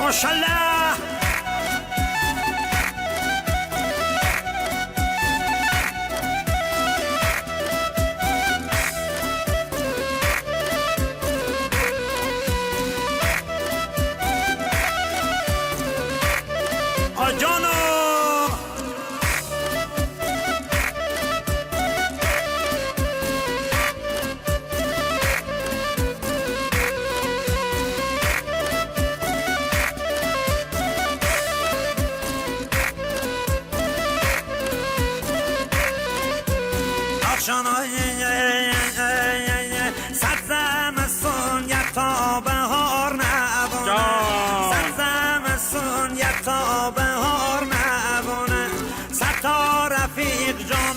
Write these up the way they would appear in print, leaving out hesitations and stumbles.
ماشالله. آجانو صد زمستون یک تا بهار نبونه، صد زمستون یک تا بهار نبونه، صد تا رفیق جان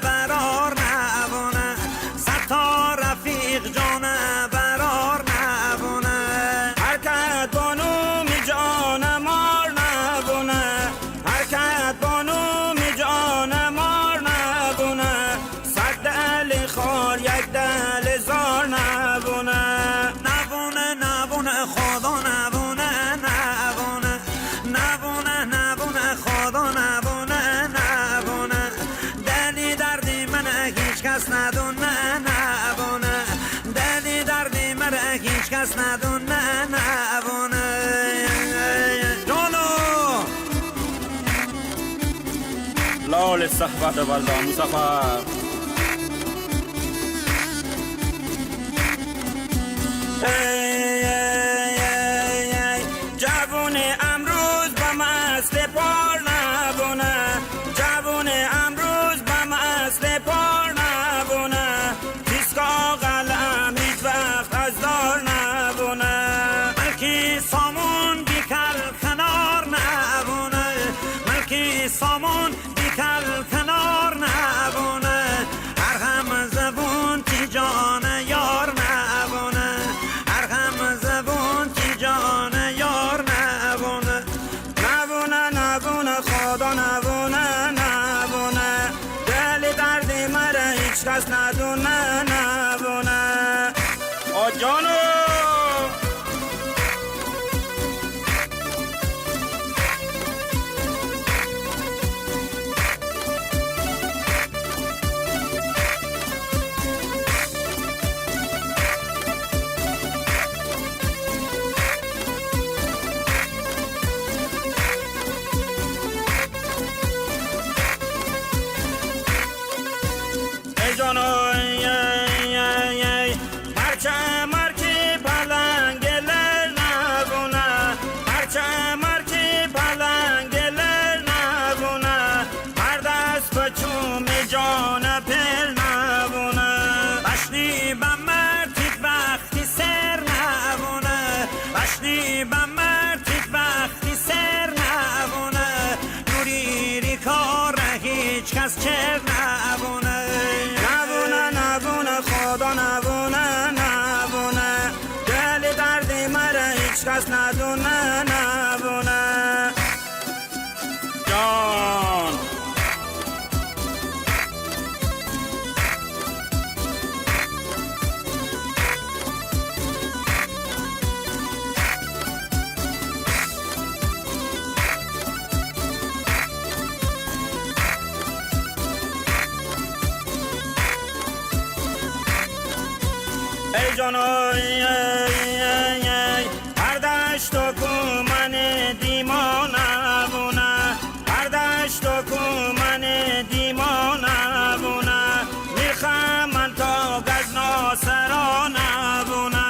برار نبونه، صد تا رفیق جان برار نبونه. حرکت بانو می جان مار نبونه، حرکت بانو می جان مار نبونه، صد دل خار یک دل زار نبونه. نبونه نبونه خدا نبونه، نبونه نبونه نبونه خدا نبونه، نبونه دلی دردی من هیچ کس ندونه، نبونه دلی دردی من هیچ کس ندونه، نبونه. جانو لال صحبت والله مسافر. جوون امروز با مست پار نبونه، جوون امروز با مست پار نبونه، دیسکا قلم هیچ وقت از دار نبونه. ملکی سامون بیکل کنار نبونه، ملکی سامون بیکل کنار نبونه، هر هم زبون تی جان یار نبونه، هر هم زبون تی جان یار نبونه. نبونه نبونه خدا نبونه، نبونه دل دردی مره هیچ کس ندونه، نبونه. آجانو هرچه مرکی پلنگ لر نبونه، هرچه مرکی پلنگ لر نبونه، هر دست بچوم جان پل نبونه. بشنی به مرتید وقتی سر نبونه، بشنی به مرتید وقتی سر نبونه، نوری کار هیچ کس چر نبونه. نبونه نبونه خدا نبونه، نبونه دل دردی مره هیچ کس ندونه، نبونه. جان ای جانوی هر دشت و کومن دیما نبونه، هر دشت و کومن دیما نبونه، میخم من تا گزنا سرا نبونه،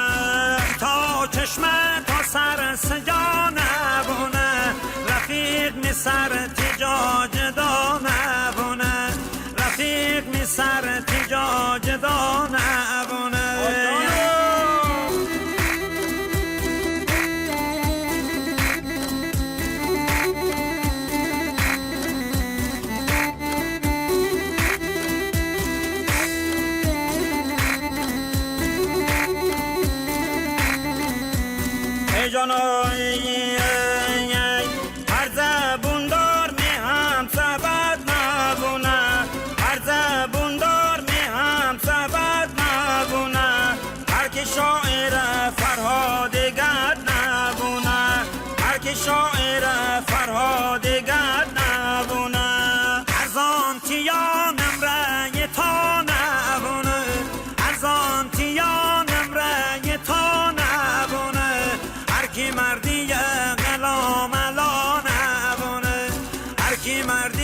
تا چشمه تا سر سجا نبونه، رفیق می سر تجا جدا نبونه، رفیق می سر تجا جدا نبونه. جانوی هر زبون دار می هم سبت نبونه، هر زبون دار می هم سبت نبونه، هر که شاعر فرهاد گد نبونه، هر که مردی